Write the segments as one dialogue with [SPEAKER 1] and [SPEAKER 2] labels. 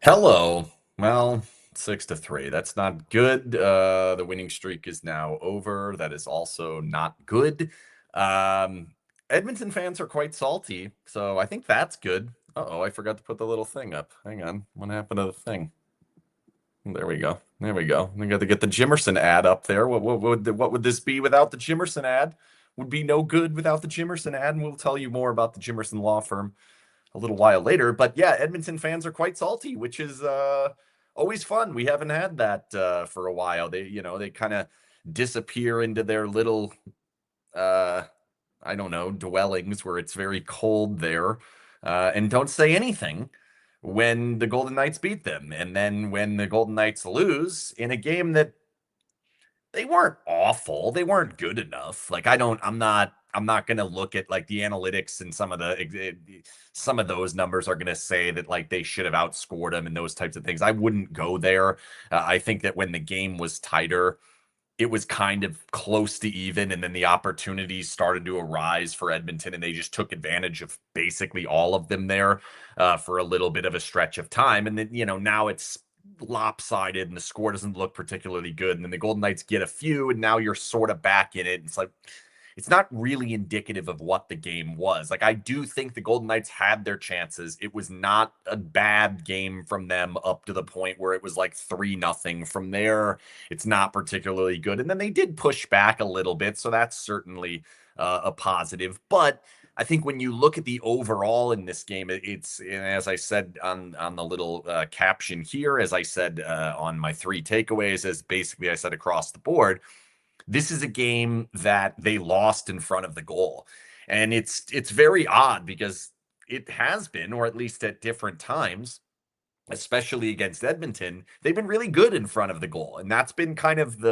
[SPEAKER 1] Hello. Well, 6-3. That's not good. The winning streak is now over. That is also not good. Um, Edmonton fans are quite salty, so I think that's good. Uh-oh, I forgot to put the little thing up. Hang on. What happened to the thing? There we go. There we go. We got to get the Jimmerson ad up there. What would this be without the Jimmerson ad? Would be no good without the Jimmerson ad, and we'll tell you more about the Jimmerson Law Firm a little while later. But yeah, Edmonton fans are quite salty, which is always fun. We haven't had that for a while. They kind of disappear into their little uh, I don't know, dwellings where it's very cold there, and don't say anything when the Golden Knights beat them. And then when the Golden Knights lose in a game that they weren't awful. They weren't good enough. I'm not going to look at like the analytics and some of those numbers are going to say that like they should have outscored them and those types of things. I wouldn't go there. I think that when the game was tighter, it was kind of close to even, and then the opportunities started to arise for Edmonton, and they just took advantage of basically all of them there for a little bit of a stretch of time. And then now it's lopsided and the score doesn't look particularly good. And then the Golden Knights get a few, and now you're sort of back in it. It's like it's not really indicative of what the game was. Like I do think the Golden Knights had their chances. It was not a bad game from them up to the point where it was like 3-0. From there, it's not particularly good. And then they did push back a little bit, so that's certainly a positive. But I think when you look at the overall in this game, it's and as I said on the little caption here, as I said on my three takeaways, as basically I said across the board, this is a game that they lost in front of the goal, and it's very odd because it has been, or at least at different times, especially against Edmonton, they've been really good in front of the goal. And that's been kind of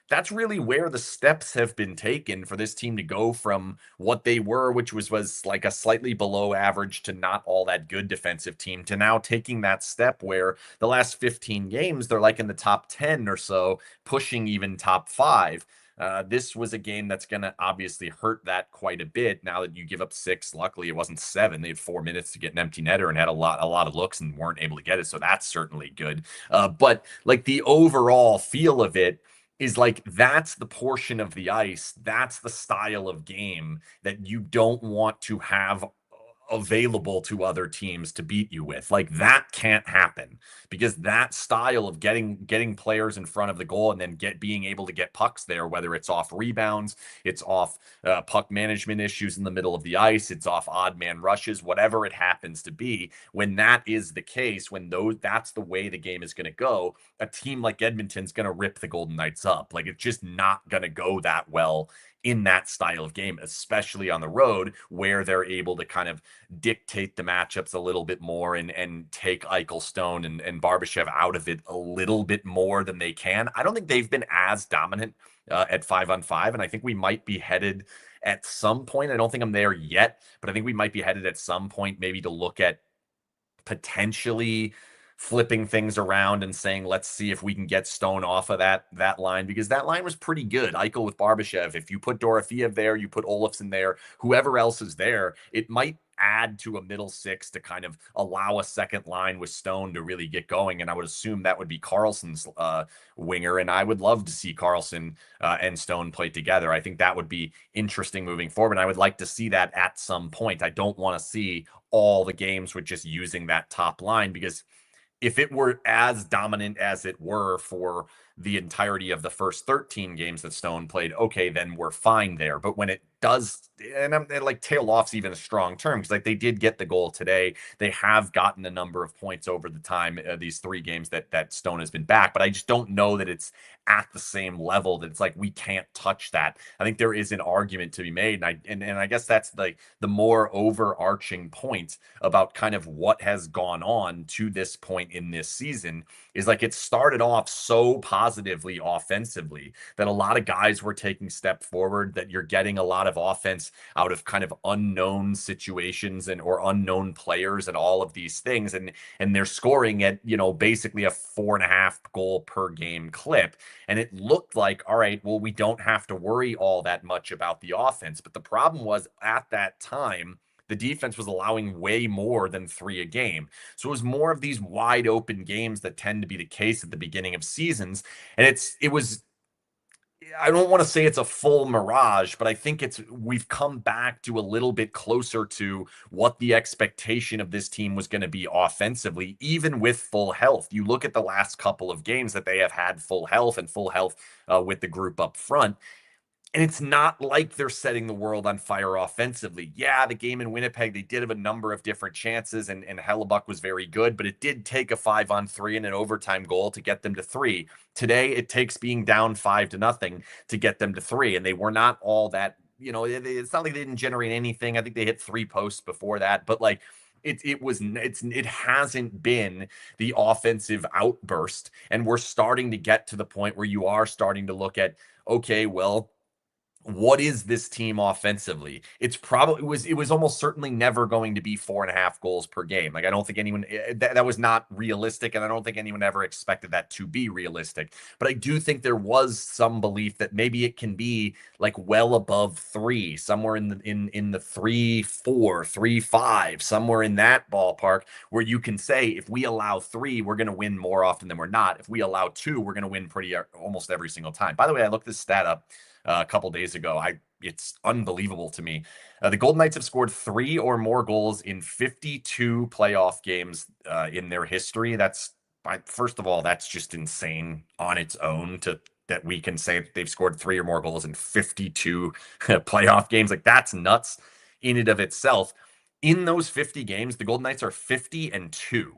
[SPEAKER 1] that's really where the steps have been taken for this team to go from what they were, which was like a slightly below average to not all that good defensive team, to now taking that step where the last 15 games, they're like in the top 10 or so, pushing even top five. This was a game that's going to obviously hurt that quite a bit now that you give up six. Luckily, it wasn't seven. They had 4 minutes to get an empty netter and had a lot of looks and weren't able to get it. So that's certainly good. But like the overall feel of it is like that's the portion of the ice, that's the style of game that you don't want to have available to other teams to beat you with. Like that can't happen because that style of getting players in front of the goal and then being able to get pucks there, whether it's off rebounds, it's off puck management issues in the middle of the ice, it's off odd man rushes, whatever it happens to be. When that is the case, when that's the way the game is going to go, a team like Edmonton's going to rip the Golden Knights up. Like it's just not going to go that well in that style of game, especially on the road where they're able to kind of dictate the matchups a little bit more and take Eichel, Stone, and Barbashev out of it a little bit more than they can. I don't think they've been as dominant at 5-on-5, and I think we might be headed at some point. I don't think I'm there yet, but I think we might be headed at some point maybe to look at potentially flipping things around and saying, let's see if we can get Stone off of that line, because that line was pretty good. Eichel with Barbashev. If you put Dorofeev there, you put Olofsson there, whoever else is there, it might add to a middle six to kind of allow a second line with Stone to really get going. And I would assume that would be Carlson's winger. And I would love to see Carlson and Stone play together. I think that would be interesting moving forward. And I would like to see that at some point. I don't want to see all the games with just using that top line, because if it were as dominant as it were for the entirety of the first 13 games that Stone played, okay, then we're fine there. But when it does, and I'm like tail off's even a strong term, because like they did get the goal today. They have gotten a number of points over the time, these 3 games that Stone has been back. But I just don't know that it's at the same level that it's like we can't touch that. I think there is an argument to be made, and I guess that's like the more overarching point about kind of what has gone on to this point in this season is like it started off so positively offensively that a lot of guys were taking step forward, that you're getting a lot of offense out of kind of unknown situations and or unknown players and all of these things, and they're scoring at basically a 4.5 goal per game clip. And it looked like, all right, well, we don't have to worry all that much about the offense. But the problem was at that time, the defense was allowing way more than 3 a game. So it was more of these wide open games that tend to be the case at the beginning of seasons. And it was, I don't want to say it's a full mirage, but I think we've come back to a little bit closer to what the expectation of this team was going to be offensively, even with full health. You look at the last couple of games that they have had full health and full health with the group up front. And it's not like they're setting the world on fire offensively. Yeah, the game in Winnipeg, they did have a number of different chances, and Hellebuck was very good, but it did take a 5-on-3 and an overtime goal to get them to 3. Today, it takes being down 5-0 to get them to 3, and they were not all that. It's not like they didn't generate anything. I think they hit 3 posts before that, but like it hasn't been the offensive outburst, and we're starting to get to the point where you are starting to look at, okay, well, what is this team offensively? It was almost certainly never going to be 4.5 goals per game. Like, I don't think anyone that was not realistic, and I don't think anyone ever expected that to be realistic. But I do think there was some belief that maybe it can be like well above 3, somewhere in the 3-4, 3-5, somewhere in that ballpark, where you can say, if we allow 3, we're going to win more often than we're not. If we allow 2, we're going to win pretty almost every single time. By the way, I looked this stat up a couple days ago. It's unbelievable to me. The Golden Knights have scored 3 or more goals in 52 playoff games in their history. First of all, that's just insane on its own that we can say that they've scored 3 or more goals in 52 playoff games. Like, that's nuts in and of itself. In those 50 games, the Golden Knights are 50-2.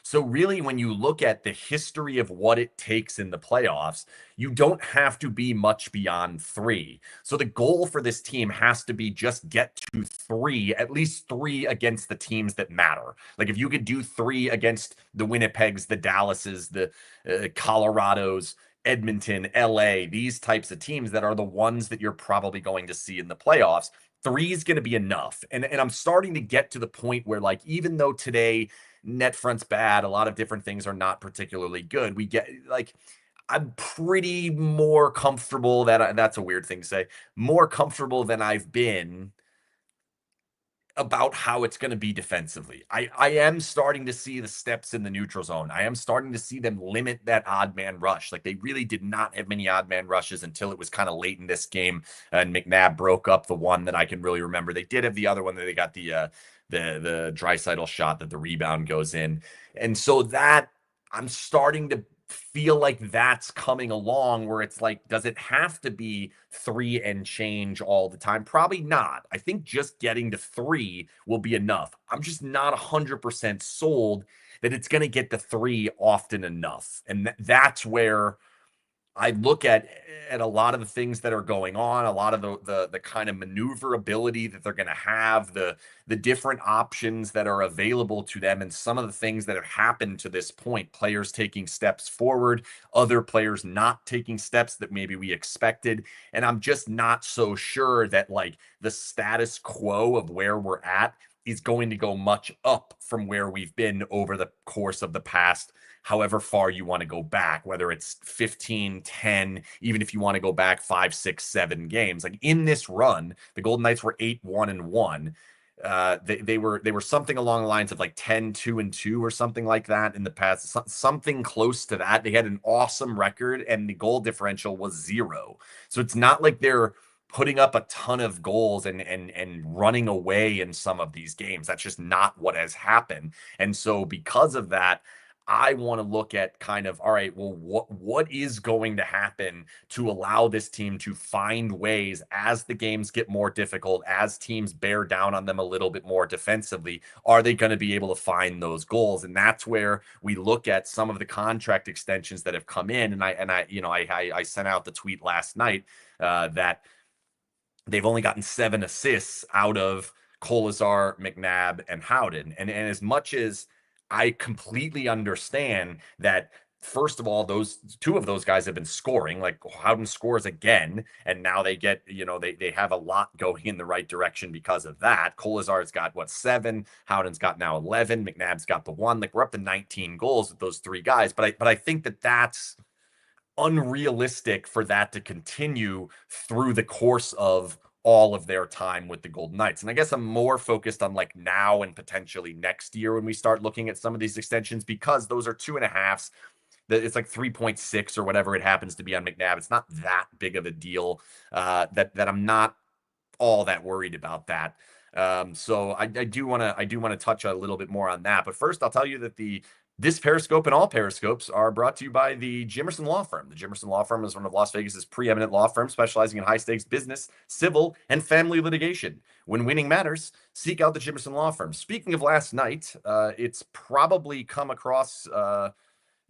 [SPEAKER 1] So really, when you look at the history of what it takes in the playoffs, you don't have to be much beyond 3. So the goal for this team has to be just get to 3, at least 3 against the teams that matter. Like, if you could do 3 against the Winnipegs, the Dallases, the Colorados, Edmonton, LA, these types of teams that are the ones that you're probably going to see in the playoffs, 3 is going to be enough. And I'm starting to get to the point where, like, even though today net front's bad, a lot of different things are not particularly good, we get, like, I'm pretty more comfortable that's a weird thing to say, more comfortable than I've been about how it's going to be defensively. I am starting to see the steps in the neutral zone. I am starting to see them limit that odd man rush. Like, they really did not have many odd man rushes until it was kind of late in this game, and McNabb broke up the one that I can really remember. They did have the other one that they got the Draisaitl shot that the rebound goes in. And so that, I'm starting to feel like that's coming along, where it's like, does it have to be 3 and change all the time? Probably not. I think just getting to 3 will be enough. I'm just not 100% sold that it's going to get to 3 often enough. And that's where I look at a lot of the things that are going on, a lot of the kind of maneuverability that they're going to have, the different options that are available to them, and some of the things that have happened to this point. Players taking steps forward, other players not taking steps that maybe we expected, and I'm just not so sure that, like, the status quo of where we're at is going to go much up from where we've been over the course of the past, however far you want to go back, whether it's 15, 10, even if you want to go back 5, 6, 7 games. Like, in this run, the Golden Knights were 8-1-1. They were something along the lines of like 10-2-2 or something like that in the past, something close to that. They had an awesome record, and the goal differential was 0. So it's not like they're putting up a ton of goals and running away in some of these games. That's just not what has happened. And so because of that, I want to look at kind of, all right, well, what is going to happen to allow this team to find ways as the games get more difficult, as teams bear down on them a little bit more defensively? Are they going to be able to find those goals? And that's where we look at some of the contract extensions that have come in. And I sent out the tweet last night that they've only gotten 7 assists out of Kolizar, McNabb, and Howden. And as much as I completely understand that, first of all, those 2 of those guys have been scoring. Like, Howden scores again, and now they get, they have a lot going in the right direction because of that. Kolizar's got 7, Howden's got now 11, McNabb's got the 1. Like, we're up to 19 goals with those 3 guys. But I think that that's unrealistic for that to continue through the course of all of their time with the Golden Knights. And I guess I'm more focused on like now and potentially next year when we start looking at some of these extensions, because those are 2.5s. It's like 3.6 or whatever it happens to be on McNabb. It's not that big of a deal, that I'm not all that worried about that. So I do want to touch a little bit more on that. But first, I'll tell you that this Periscope and all Periscopes are brought to you by the Jimmerson Law Firm. The Jimmerson Law Firm is one of Las Vegas's preeminent law firms, specializing in high stakes business, civil, and family litigation. When winning matters, seek out the Jimmerson Law Firm. Speaking of last night, it's probably come across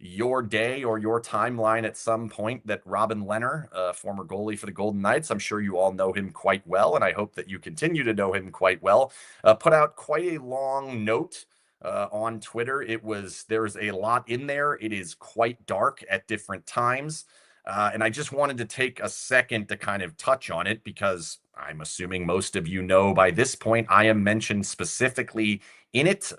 [SPEAKER 1] your day or your timeline at some point that Robin Lehner, former goalie for the Golden Knights, I'm sure you all know him quite well, and I hope that you continue to know him quite well, put out quite a long note on Twitter. There's a lot in there. It is quite dark at different times. And I just wanted to take a second to kind of touch on it, because I'm assuming most of you know by this point, I am mentioned specifically in it.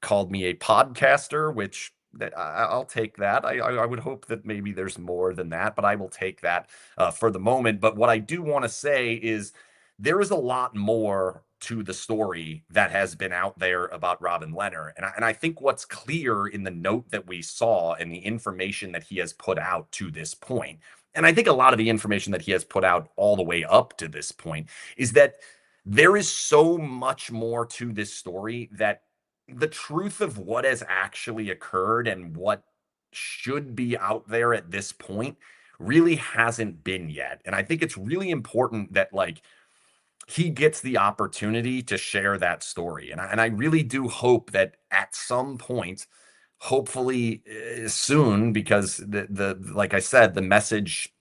[SPEAKER 1] Called me a podcaster, which I'll take that. I would hope that maybe there's more than that, but I will take that for the moment. But what I do want to say is there is a lot more to the story that has been out there about Robin Lehner. And I think what's clear in the note that we saw and the information that he has put out to this point, and I think a lot of the information that he has put out all the way up to this point, is that there is so much more to this story that the truth of what has actually occurred and what should be out there at this point really hasn't been yet. And I think it's really important that like he gets the opportunity to share that story. And I really do hope that at some point, hopefully soon, because the like I said, the message,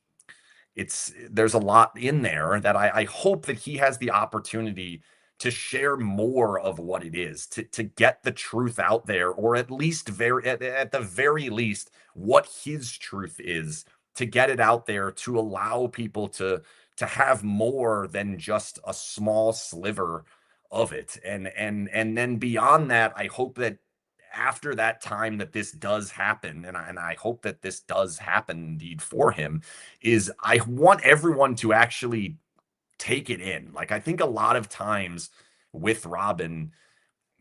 [SPEAKER 1] there's a lot in there that I hope that he has the opportunity to share more of what it is, to get the truth out there, or at least at the very least what his truth is, to get it out there, to allow people to have more than just a small sliver of it. And then beyond that, I hope that after that time that this does happen, and I hope that this does happen indeed for him, is I want everyone to actually take it in. Like, I think a lot of times with Robin,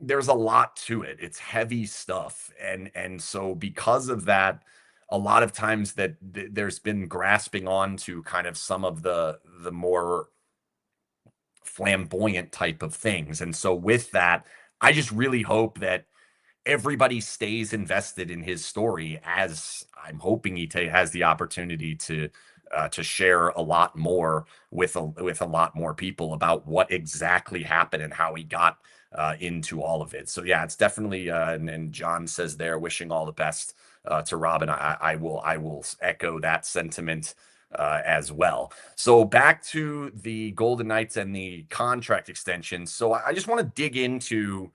[SPEAKER 1] there's a lot to it. It's heavy stuff. And so because of that, a lot of times that there's been grasping on to kind of some of the more flamboyant type of things. And so with that, I just really hope that everybody stays invested in his story, as I'm hoping he has the opportunity to share a lot more with a lot more people about what exactly happened and how he got into all of it. So yeah, it's definitely and John says there, wishing all the best to Robin. I will echo that sentiment as well. So back to the Golden Knights and the contract extension. So I just want to dig into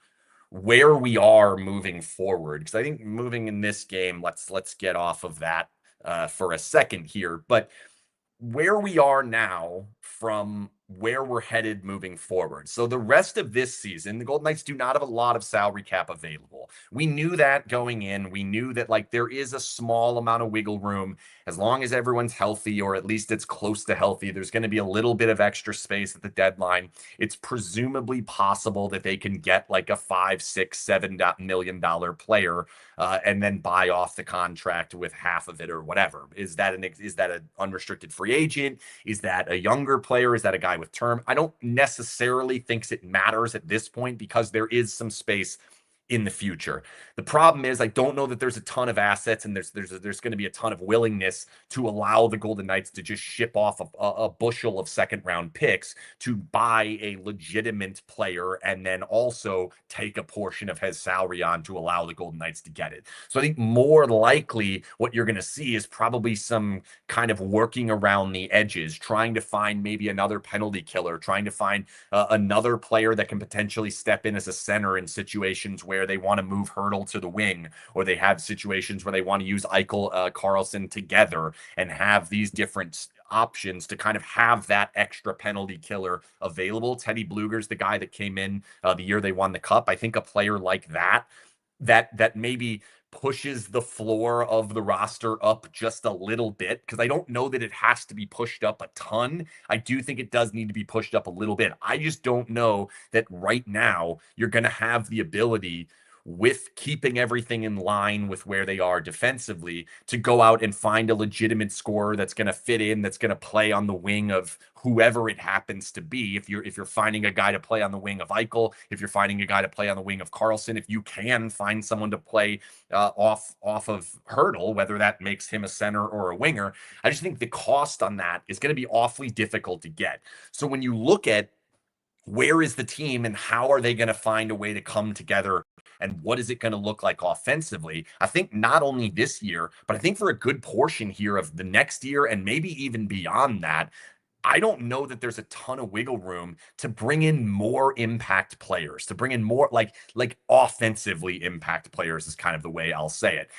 [SPEAKER 1] where we are moving forward, because I think moving in this game, let's get off of that for a second here. But where we are now from where we're headed moving forward. So the rest of this season, the Golden Knights do not have a lot of salary cap available. We knew that going in. We knew that like there is a small amount of wiggle room as long as everyone's healthy, or at least it's close to healthy. There's going to be a little bit of extra space at the deadline. It's presumably possible that they can get like a $5, $6, $7 million player and then buy off the contract with half of it or whatever. Is that an unrestricted free agent? Is that a younger player? Is that a guy with term? I don't necessarily think it matters at this point, because there is some space in the future. The problem is I don't know that there's a ton of assets, and there's going to be a ton of willingness to allow the Golden Knights to just ship off a bushel of second round picks to buy a legitimate player and then also take a portion of his salary on to allow the Golden Knights to get it. So I think more likely what you're going to see is probably some kind of working around the edges, trying to find maybe another penalty killer, trying to find another player that can potentially step in as a center in situations where they want to move Hurdle to the wing, or they have situations where they want to use Eichel, Carlson together, and have these different options to kind of have that extra penalty killer available. Teddy Bluger's the guy that came in the year they won the cup. I think a player like that maybe pushes the floor of the roster up just a little bit, because I don't know that it has to be pushed up a ton. I do think it does need to be pushed up a little bit. I just don't know that right now you're going to have the ability, with keeping everything in line with where they are defensively, to go out and find a legitimate scorer that's going to fit in, that's going to play on the wing of whoever it happens to be. If you're finding a guy to play on the wing of Eichel, if you're finding a guy to play on the wing of Carlson, if you can find someone to play off of Hurdle, whether that makes him a center or a winger, I just think the cost on that is going to be awfully difficult to get. So when you look at where is the team and how are they going to find a way to come together and what is it going to look like offensively, I think not only this year, but I think for a good portion here of the next year and maybe even beyond that, I don't know that there's a ton of wiggle room to bring in more impact players, to bring in more like offensively impact players is kind of the way I'll say it.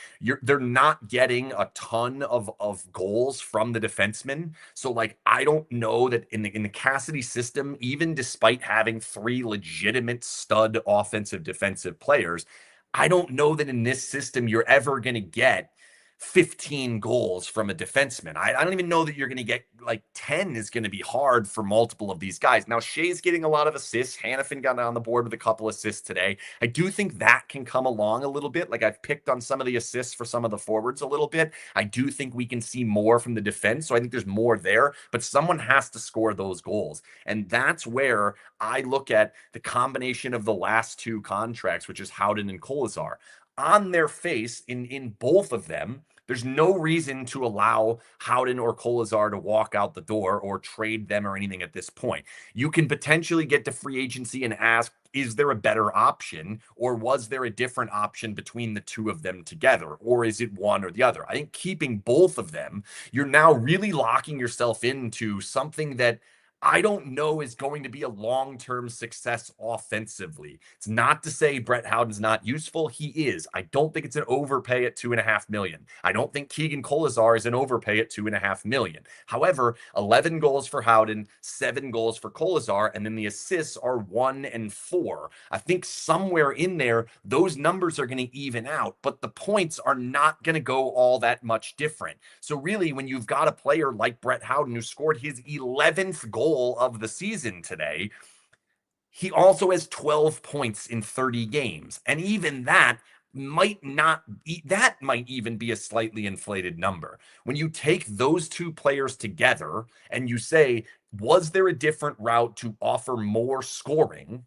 [SPEAKER 1] They're not getting a ton of goals from the defensemen. So like I don't know that in the Cassidy system, even despite having three legitimate stud offensive defensive players, I don't know that in this system you're ever going to get 15 goals from a defenseman. I don't even know that you're going to get like 10 is going to be hard for multiple of these guys. Now, Shea's getting a lot of assists. Hanifin got on the board with a couple assists today. I do think that can come along a little bit. Like I've picked on some of the assists for some of the forwards a little bit. I do think we can see more from the defense. So I think there's more there, but someone has to score those goals. And that's where I look at the combination of the last two contracts, which is Howden and Kolazar. On their face, in both of them, there's no reason to allow Howden or Kolazar to walk out the door or trade them or anything at this point. You can potentially get to free agency and ask, is there a better option, or was there a different option between the two of them together, or is it one or the other? I think keeping both of them, you're now really locking yourself into something that I don't know is going to be a long-term success offensively. It's not to say Brett Howden's not useful. He is. I don't think it's an overpay at $2.5 million. I don't think Keegan Kolazar is an overpay at $2.5 million. However, 11 goals for Howden, 7 goals for Kolazar, and then the assists are 1 and 4. I think somewhere in there, those numbers are going to even out, but the points are not going to go all that much different. So really, when you've got a player like Brett Howden who scored his 11th goal of the season today, he also has 12 points in 30 games. And even that might even be a slightly inflated number. When you take those two players together and you say, was there a different route to offer more scoring?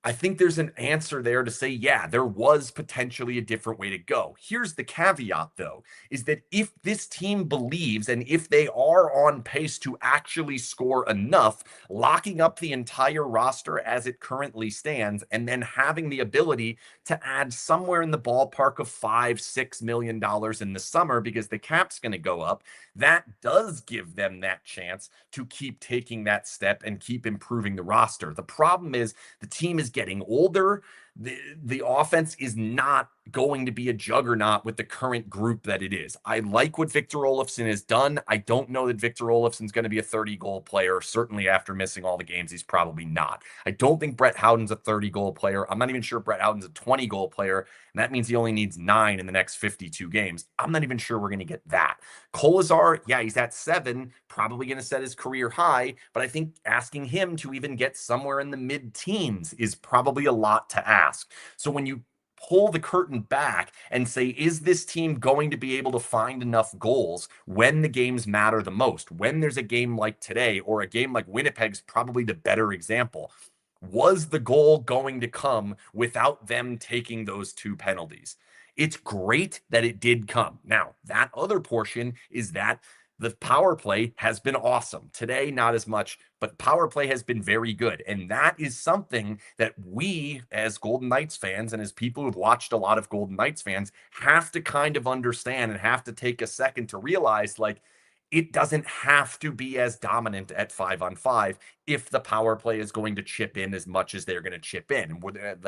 [SPEAKER 1] I think there's an answer there to say, yeah, there was potentially a different way to go. Here's the caveat, though, is that if this team believes and if they are on pace to actually score enough, locking up the entire roster as it currently stands, and then having the ability to add somewhere in the ballpark of $5-6 million in the summer because the cap's going to go up, that does give them that chance to keep taking that step and keep improving the roster. The problem is the team is getting older. The offense is not going to be a juggernaut with the current group that it is. I like what Victor Olofsson has done. I don't know that Victor Olofsson's going to be a 30-goal player. Certainly after missing all the games, he's probably not. I don't think Brett Howden's a 30-goal player. I'm not even sure Brett Howden's a 20-goal player, and that means he only needs 9 in the next 52 games. I'm not even sure we're going to get that. Kolazar, yeah, he's at 7, probably going to set his career high, but I think asking him to even get somewhere in the mid-teens is probably a lot to ask. So when you pull the curtain back and say, is this team going to be able to find enough goals when the games matter the most? When there's a game like today, or a game like Winnipeg's probably the better example. Was the goal going to come without them taking those 2 penalties? It's great that it did come. Now, that other portion is that the power play has been awesome. Today, not as much, but power play has been very good. And that is something that we, as Golden Knights fans and as people who've watched a lot of Golden Knights fans, have to kind of understand and have to take a second to realize, like, it doesn't have to be as dominant at 5-on-5 if the power play is going to chip in as much as they're going to chip in.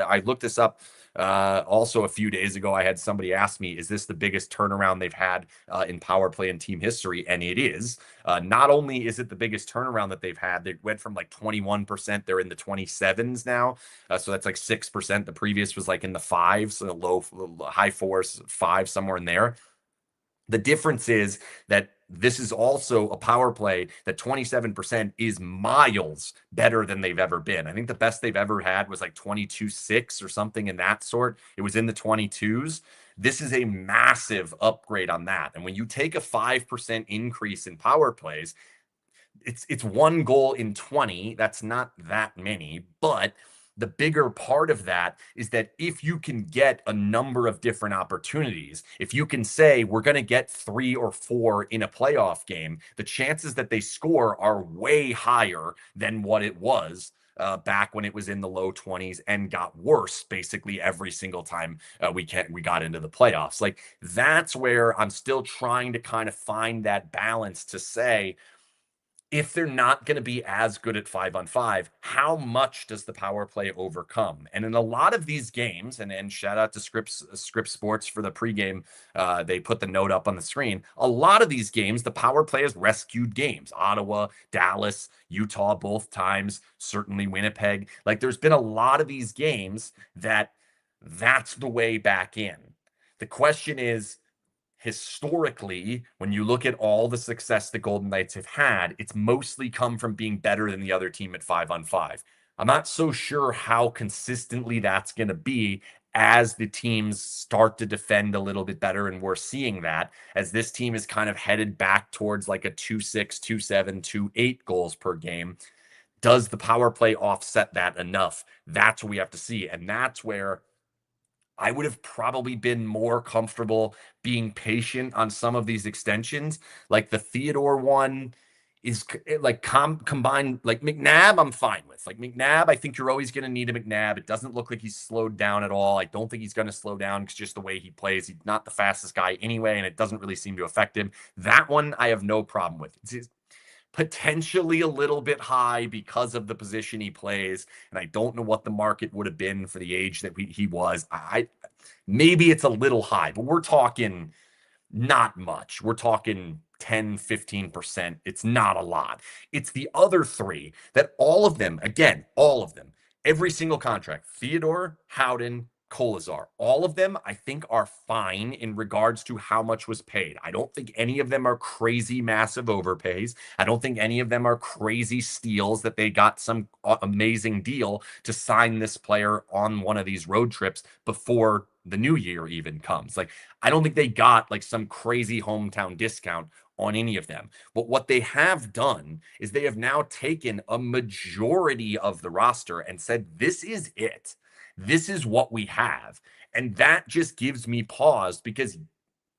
[SPEAKER 1] I looked this up also a few days ago. I had somebody ask me, is this the biggest turnaround they've had in power play in team history? And it is. Not only is it the biggest turnaround that they've had, they went from like 21%, they're in the 27s now. So that's like 6%. The previous was like in the fives, so high fours, five, somewhere in there. The difference is that this is also a power play that 27% is miles better than they've ever been. I think the best they've ever had was like 22.6 or something in that sort. It was in the 22s. This is a massive upgrade on that. And when you take a 5% increase in power plays, it's one goal in 20. That's not that many, but the bigger part of that is that if you can get a number of different opportunities, if you can say we're going to get 3 or 4 in a playoff game, the chances that they score are way higher than what it was back when it was in the low 20s and got worse basically every single time we got into the playoffs. Like, that's where I'm still trying to kind of find that balance to say, if they're not going to be as good at 5-on-5, how much does the power play overcome? And in a lot of these games, and shout out to Scripps Sports for the pregame, they put the note up on the screen. A lot of these games, the power play has rescued games. Ottawa, Dallas, Utah, both times, certainly Winnipeg. Like, there's been a lot of these games that's the way back in. The question is, historically, when you look at all the success the Golden Knights have had, it's mostly come from being better than the other team at 5-on-5. I'm not so sure how consistently that's going to be as the teams start to defend a little bit better. And we're seeing that as this team is kind of headed back towards like a 2-6, 2-7, 2-8 goals per game. Does the power play offset that enough? That's what we have to see. And that's where I would have probably been more comfortable being patient on some of these extensions. Like the Theodore one is like combined, like McNabb, I'm fine with. Like McNabb, I think you're always going to need a McNabb. It doesn't look like he's slowed down at all. I don't think he's going to slow down because just the way he plays. He's not the fastest guy anyway, and it doesn't really seem to affect him. That one I have no problem with. It's potentially a little bit high because of the position he plays, and I don't know what the market would have been for the age that he was. Maybe it's a little high, but we're talking not much. We're talking 10, 15%. It's not a lot. It's the other three that all of them, again, all of them, every single contract, Theodore, Howden, Kolazar, all of them, I think, are fine in regards to how much was paid. I don't think any of them are crazy, massive overpays. I don't think any of them are crazy steals that they got some amazing deal to sign this player on one of these road trips before the new year even comes. Like, I don't think they got like some crazy hometown discount on any of them. But what they have done is they have now taken a majority of the roster and said, this is it. This is what we have. And that just gives me pause because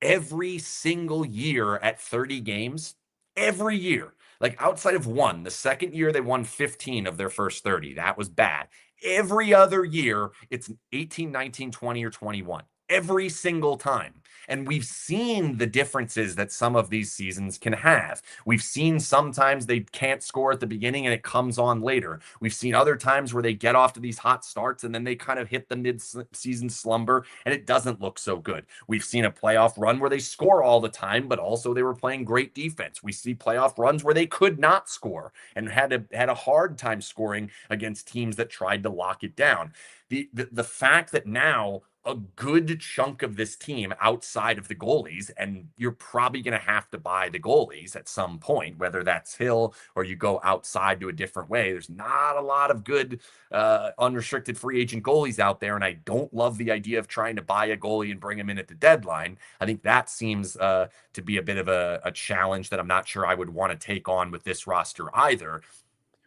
[SPEAKER 1] every single year at 30 games, every year, like outside of one, the second year they won 15 of their first 30. That was bad. Every other year, it's 18, 19, 20, or 21. Every single time. And we've seen the differences that some of these seasons can have. We've seen sometimes they can't score at the beginning and it comes on later. We've seen other times where they get off to these hot starts and then they kind of hit the mid-season slumber and it doesn't look so good. We've seen a playoff run where they score all the time, but also they were playing great defense. We see playoff runs where they could not score and had a hard time scoring against teams that tried to lock it down. The fact that now a good chunk of this team outside of the goalies, and you're probably going to have to buy the goalies at some point, whether that's Hill or you go outside to a different way. There's not a lot of good unrestricted free agent goalies out there, and I don't love the idea of trying to buy a goalie and bring him in at the deadline. I think that seems to be a bit of a challenge that I'm not sure I would want to take on with this roster either.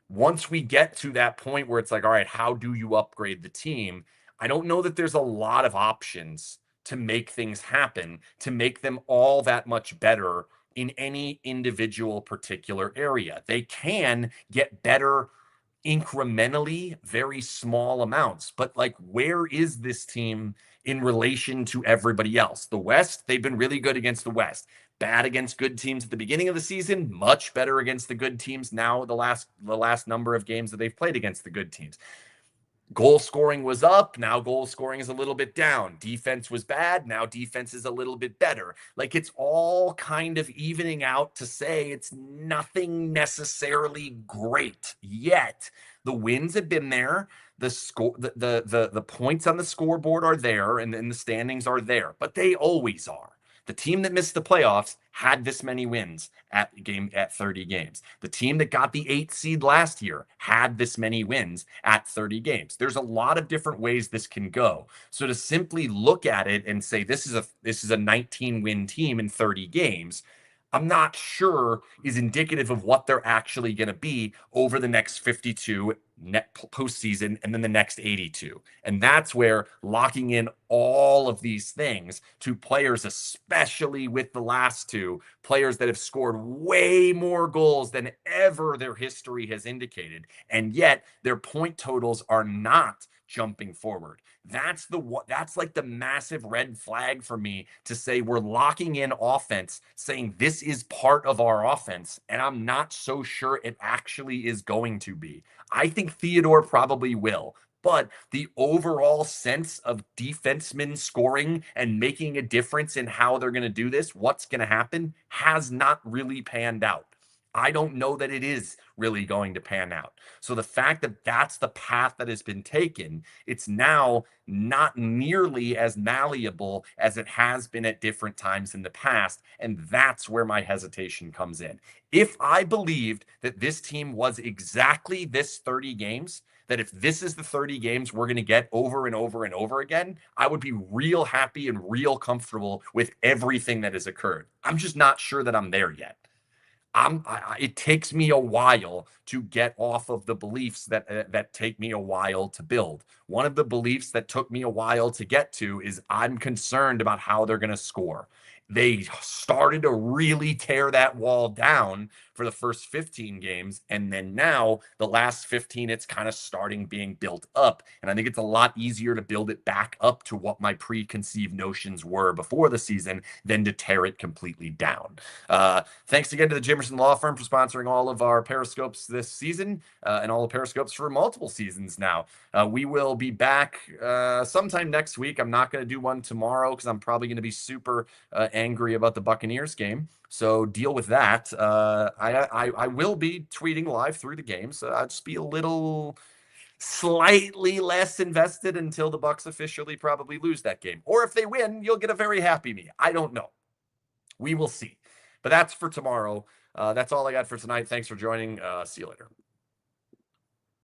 [SPEAKER 1] Once we get to that point where it's like, all right, how do you upgrade the team? I don't know that there's a lot of options to make things happen, to make them all that much better in any individual particular area. They can get better incrementally, very small amounts, but like, where is this team in relation to everybody else? The West, they've been really good against the West. bad against good teams at the beginning of the season, much better against the good teams now, the last number of games that they've played against the good teams. Goal scoring was up. Now goal scoring is a little bit down. Defense was bad. Now defense is a little bit better. Like, it's all kind of evening out to say it's nothing necessarily great yet. The wins have been there. The score, the points on the scoreboard are there, and the standings are there, but they always are. The team that missed the playoffs had this many wins at 30 games. The team that got the 8th seed last year had this many wins at 30 games. There's a lot of different ways this can go. So to simply look at it and say this is a 19 win team in 30 games, I'm not sure is indicative of what they're actually going to be over the next 52 net postseason and then the next 82. And that's where locking in all of these things to players, especially with the last two, players that have scored way more goals than ever their history has indicated, and yet their point totals are not jumping forward. That's like the massive red flag for me, to say we're locking in offense, saying this is part of our offense, and I'm not so sure it actually is going to be. I think Theodore probably will, but the overall sense of defensemen scoring and making a difference in how they're going to do this, what's going to happen, has not really panned out. I don't know that it is really going to pan out. So the fact that that's the path that has been taken, it's now not nearly as malleable as it has been at different times in the past. And that's where my hesitation comes in. If I believed that this team was exactly this 30 games, that if this is the 30 games we're going to get over and over and over again, I would be real happy and real comfortable with everything that has occurred. I'm just not sure that I'm there yet. It takes me a while to get off of the beliefs that take me a while to build. One of the beliefs that took me a while to get to is I'm concerned about how they're going to score. They started to really tear that wall down for the first 15 games. And then now the last 15, it's kind of starting being built up. And I think it's a lot easier to build it back up to what my preconceived notions were before the season than to tear it completely down. Thanks again to the Jimmerson Law Firm for sponsoring all of our Periscopes this season, and all the Periscopes for multiple seasons now. We will be back sometime next week. I'm not going to do one tomorrow because I'm probably going to be super angry about the Buccaneers game. So deal with that. I will be tweeting live through the game, so I'll just be a little slightly less invested until the Bucs officially probably lose that game. Or if they win, you'll get a very happy me. I don't know. We will see. But that's for tomorrow. That's all I got for tonight. Thanks for joining. See you later.